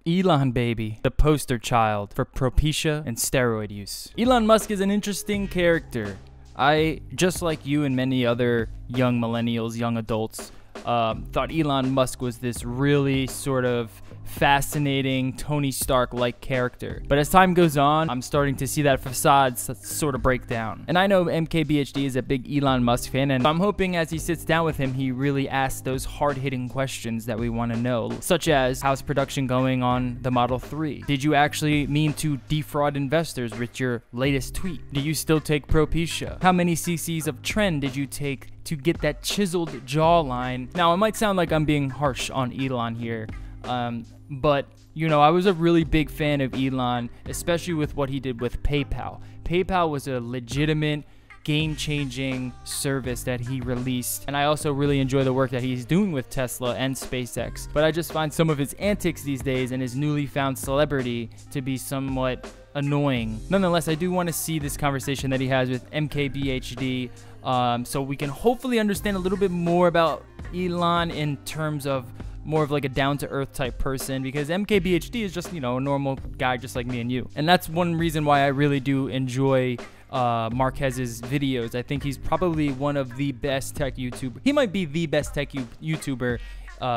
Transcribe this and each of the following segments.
Elon, baby, the poster child for propecia and steroid use. Elon Musk is an interesting character. I, just like you and many other young millennials, young adults, thought Elon Musk was this really sort of fascinating Tony Stark-like character. But as time goes on, I'm starting to see that facade sort of break down. And I know MKBHD is a big Elon Musk fan, and I'm hoping as he sits down with him, he really asks those hard-hitting questions that we want to know, such as, how's production going on the Model 3? Did you actually mean to defraud investors with your latest tweet? Do you still take propecia? How many cc's of trend did you take to get that chiseled jawline? Now, it might sound like I'm being harsh on Elon here, but, you know, I was a really big fan of Elon, especially with what he did with PayPal. PayPal was a legitimate, game-changing service that he released, and I also really enjoy the work that he's doing with Tesla and SpaceX. But I just find some of his antics these days and his newly found celebrity to be somewhat annoying. Nonetheless, I do want to see this conversation that he has with MKBHD, so we can hopefully understand a little bit more about Elon in terms of more of like a down-to-earth type person, because MKBHD is just, you know, a normal guy just like me and you. And that's one reason why I really do enjoy Marquez's videos. I think he's probably one of the best tech YouTubers. He might be the best tech YouTuber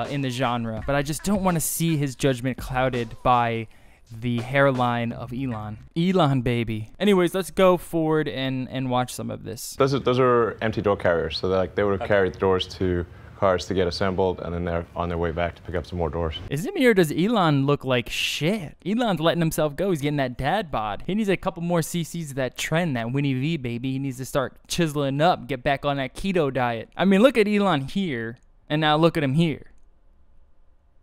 in the genre, but I just don't want to see his judgment clouded by the hairline of Elon. Elon, baby. Anyways, let's go forward and watch some of this. Those are empty door carriers, so they would have carried the doors to cars to get assembled, and then they're on their way back to pick up some more doors. Is it me or does Elon look like shit? Elon's letting himself go. He's getting that dad bod. He needs a couple more cc's of that trend, that Winnie V, baby. He needs to start chiseling up, get back on that keto diet. I mean, look at Elon here, and now look at him here.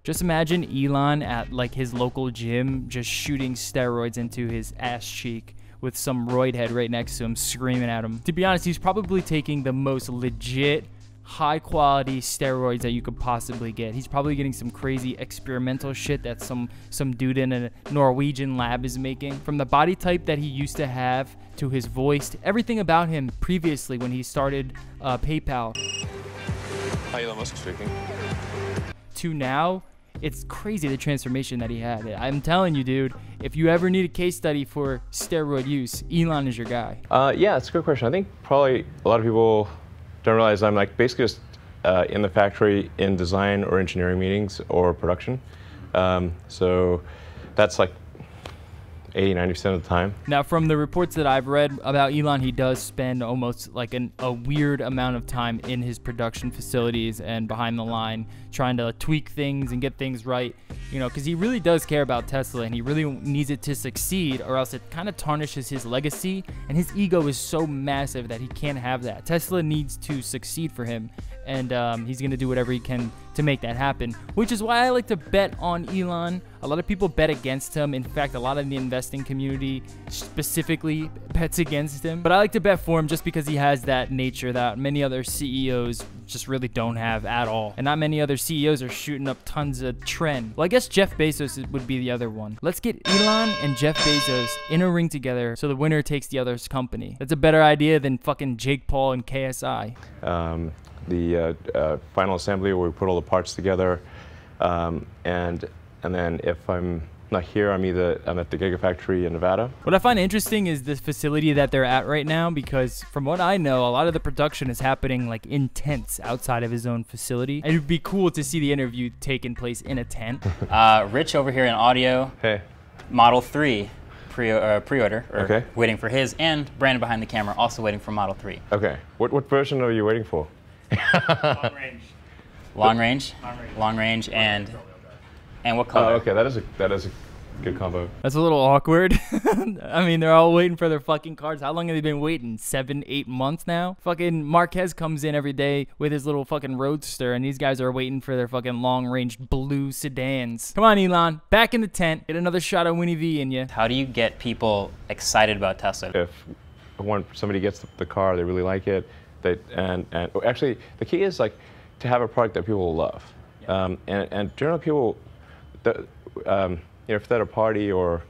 Just imagine Elon at like his local gym just shooting steroids into his ass cheek with some roid head right next to him screaming at him. To be honest, he's probably taking the most legit, high quality steroids that you could possibly get. He's probably getting some crazy experimental shit that some dude in a Norwegian lab is making. From the body type that he used to have to his voice, to everything about him previously when he started PayPal. Hi, Elon Musk speaking. To now, it's crazy the transformation that he had. I'm telling you, dude, if you ever need a case study for steroid use, Elon is your guy. Yeah, it's a good question. I think probably a lot of people don't realize I'm like basically just in the factory in design or engineering meetings or production. So that's like 80–90% of the time. Now, from the reports that I've read about Elon, he does spend almost like a weird amount of time in his production facilities and behind the line trying to tweak things and get things right, you know, because he really does care about Tesla and he really needs it to succeed, or else it kind of tarnishes his legacy, and his ego is so massive that he can't have that. Tesla needs to succeed for him, and he's going to do whatever he can to make that happen, which is why I like to bet on Elon. A lot of people bet against him. In fact, a lot of the investing community specifically bets against him. But I like to bet for him just because he has that nature that many other CEOs just really don't have at all. And not many other CEOs are shooting up tons of trend. Well, I guess Jeff Bezos would be the other one. Let's get Elon and Jeff Bezos in a ring together so the winner takes the other's company. That's a better idea than fucking Jake Paul and KSI. The final assembly where we put all the parts together, and then if I'm not here, I'm at the Gigafactory in Nevada. What I find interesting is the facility that they're at right now, because from what I know, a lot of the production is happening like in tents outside of his own facility. And it'd be cool to see the interview taking place in a tent. Rich over here in audio. Hey. Model 3 pre-order, or okay. Waiting for his, and Brandon behind the camera also waiting for Model 3. Okay. What version are you waiting for? Long range. Long range? Long range, and what color? Oh, okay, that is a good combo. That's a little awkward. I mean, they're all waiting for their fucking cars. How long have they been waiting? 7-8 months now? Fucking Marquez comes in every day with his little fucking roadster, and these guys are waiting for their fucking long-range blue sedans. Come on, Elon. Back in the tent. Get another shot of Winnie V in you. How do you get people excited about Tesla? If somebody gets the car, they really like it, and actually, the key is like to have a product that people will love. Yeah. And generally people, if they're at a party or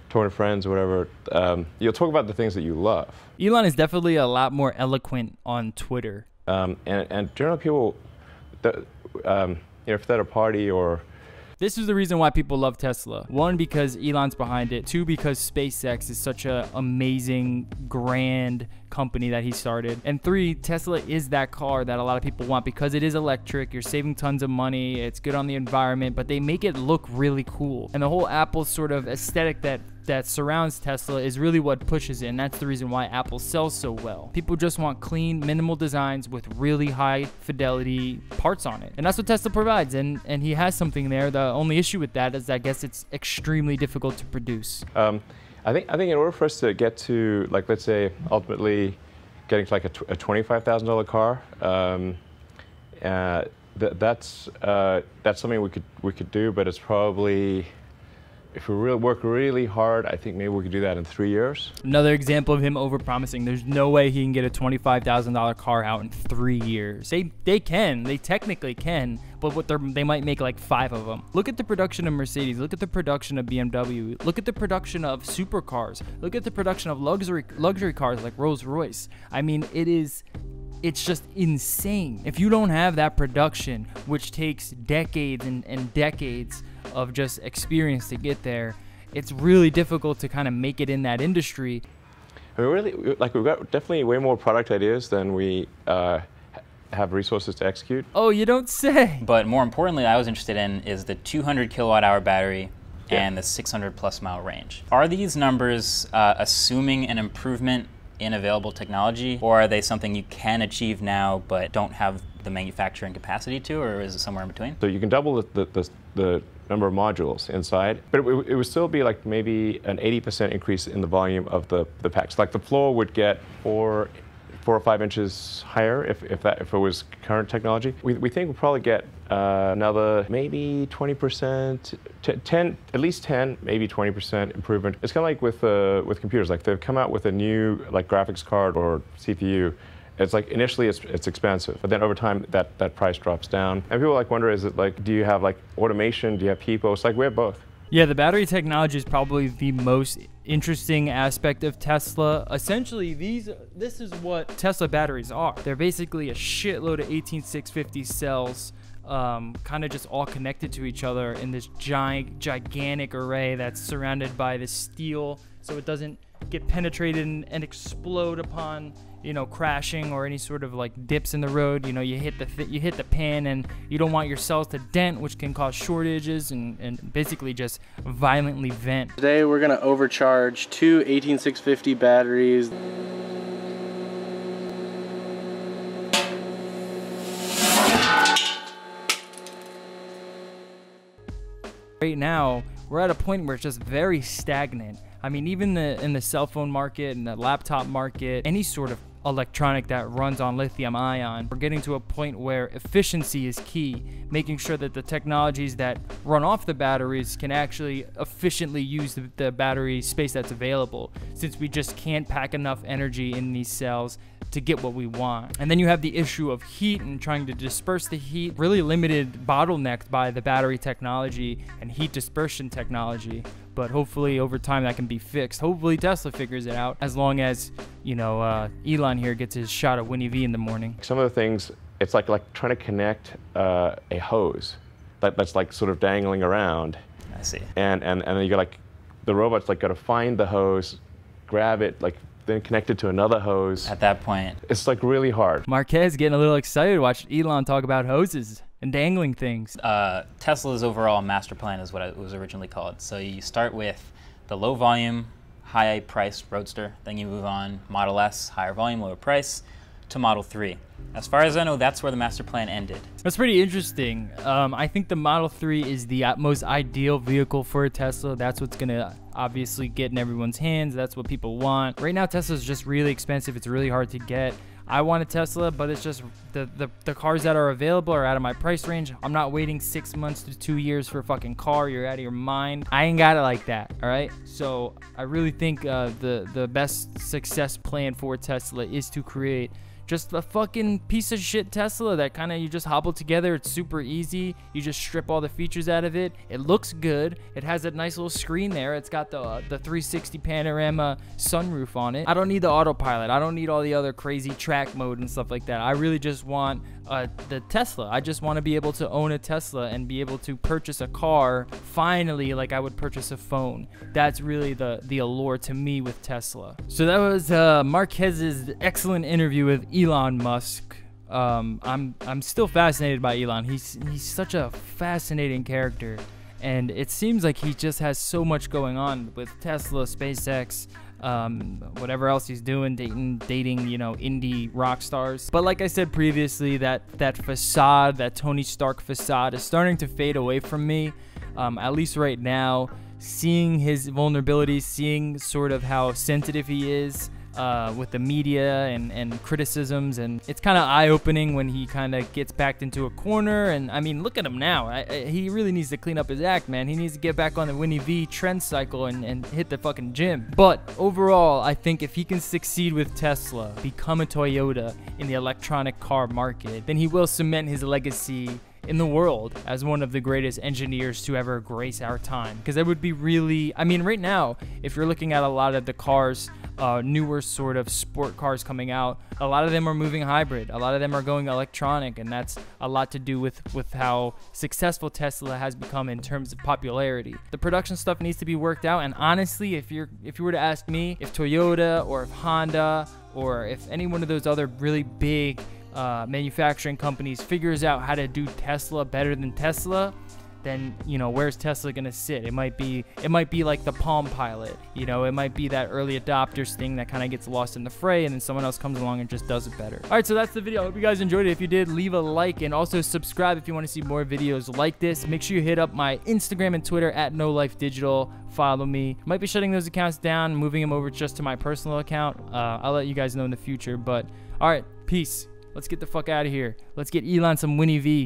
touring friends or whatever, you'll talk about the things that you love. Elon is definitely a lot more eloquent on Twitter. And generally people, if they're at a party or This is the reason why people love Tesla. One, because Elon's behind it. Two, because SpaceX is such an amazing, grand company that he started. And three, Tesla is that car that a lot of people want because it is electric. You're saving tons of money. It's good on the environment, but they make it look really cool. And the whole Apple sort of aesthetic that surrounds Tesla is really what pushes it, and that's the reason why Apple sells so well. People just want clean, minimal designs with really high fidelity parts on it, and that's what Tesla provides, and he has something there. The only issue with that is I guess it's extremely difficult to produce. I think in order for us to get to, like, let's say ultimately getting to like a $25,000 car, that's something we could do, but it's probably, if we work really hard, I think maybe we could do that in 3 years. Another example of him overpromising. There's no way he can get a $25,000 car out in 3 years. They technically can, but they might make like 5 of them. Look at the production of Mercedes. Look at the production of BMW. Look at the production of supercars. Look at the production of luxury cars like Rolls-Royce. I mean, it's just insane. If you don't have that production, which takes decades and decades of just experience to get there, it's really difficult to kind of make it in that industry. I mean, really, like, we've got definitely way more product ideas than we have resources to execute. Oh, you don't say. But more importantly, I was interested in is the 200 kilowatt hour battery and the 600 plus mile range. Are these numbers assuming an improvement in available technology, or are they something you can achieve now but don't have the manufacturing capacity to, or is it somewhere in between? So you can double the number of modules inside, but it would still be like maybe an 80% increase in the volume of the packs. Like the floor would get 4 or 5 inches higher if it was current technology. We think we'll probably get another maybe 20%, 10, at least 10, maybe 20% improvement. It's kind of like with computers. Like they've come out with a new like graphics card or CPU. It's like initially it's expensive, but then over time that price drops down. And people like wonder, is it like, do you have like automation? Do you have people? It's like we have both. Yeah, the battery technology is probably the most interesting aspect of Tesla. Essentially, this is what Tesla batteries are. They're basically a shitload of 18650 cells, kind of just all connected to each other in this gigantic array that's surrounded by this steel, so it doesn't get penetrated and explode upon, you know, crashing or any sort of like dips in the road. You know, you hit the pin and you don't want your cells to dent, which can cause shortages and basically just violently vent. Today we're gonna overcharge 2 18650 batteries. Right now, we're at a point where it's just very stagnant. I mean, even in the cell phone market and the laptop market, any sort of electronic that runs on lithium ion, we're getting to a point where efficiency is key, making sure that the technologies that run off the batteries can actually efficiently use the battery space that's available, since we just can't pack enough energy in these cells to get what we want. And then you have the issue of heat and trying to disperse the heat, really limited, bottlenecked by the battery technology and heat dispersion technology. But hopefully over time that can be fixed. Hopefully Tesla figures it out, as long as, you know, Elon here gets his shot of Winnie V in the morning. Some of the things, it's like trying to connect a hose that's like sort of dangling around. I see. And then you got like, the robot's like got to find the hose, grab it, like then connect it to another hose. At that point, it's like really hard. Marquez getting a little excited watching Elon talk about hoses and dangling things. Tesla's overall master plan is what it was originally called. So you start with the low volume, high price Roadster, then you move on Model S, higher volume, lower price, to Model 3. As far as I know, that's where the master plan ended. That's pretty interesting. I think the Model 3 is the most ideal vehicle for a Tesla. That's what's gonna obviously get in everyone's hands. That's what people want. Right now, Tesla's just really expensive. It's really hard to get. I want a Tesla, but it's just the cars that are available are out of my price range. I'm not waiting 6 months to 2 years for a fucking car. You're out of your mind. I ain't got it like that, all right? So I really think the best success plan for Tesla is to create just a fucking piece of shit Tesla that kind of you just hobble together. It's super easy. You just strip all the features out of it. It looks good. It has a nice little screen there. It's got the 360 panorama sunroof on it. I don't need the autopilot. I don't need all the other crazy track mode and stuff like that. I really just want the Tesla. I just want to be able to own a Tesla and be able to purchase a car finally, like I would purchase a phone. That's really the allure to me with Tesla. So that was Marquez's excellent interview with Elon Musk. I'm still fascinated by Elon. He's such a fascinating character, and it seems like he just has so much going on with Tesla, SpaceX, whatever else he's doing, dating, you know, indie rock stars. But like I said previously, that facade, that Tony Stark facade, is starting to fade away from me. At least right now, seeing his vulnerabilities, seeing sort of how sensitive he is with the media and criticisms, and it's kind of eye-opening when he kind of gets backed into a corner. And I mean, look at him now. He really needs to clean up his act, man. He needs to get back on the Winnie V trend cycle and hit the fucking gym. But overall, I think if he can succeed with Tesla, become a Toyota in the electronic car market, then he will cement his legacy in the world as one of the greatest engineers to ever grace our time. Because that would be really, I mean, right now, if you're looking at a lot of the cars, newer sort of sport cars coming out, a lot of them are moving hybrid, a lot of them are going electronic, and that's a lot to do with how successful Tesla has become in terms of popularity. The production stuff needs to be worked out, and honestly, if you were to ask me if Toyota or if Honda or if any one of those other really big manufacturing companies figures out how to do Tesla better than Tesla, then, you know, where's Tesla gonna sit? It might be like the Palm Pilot, you know, it might be that early adopters thing that kind of gets lost in the fray, and then someone else comes along and just does it better. All right, so that's the video. I hope you guys enjoyed it. If you did, leave a like, and also subscribe if you want to see more videos like this. Make sure you hit up my Instagram and Twitter at NoLifeDigital. Follow me. Might be shutting those accounts down, moving them over just to my personal account. I'll let you guys know in the future. But all right, peace. Let's get the fuck out of here. Let's get Elon some Winnie V.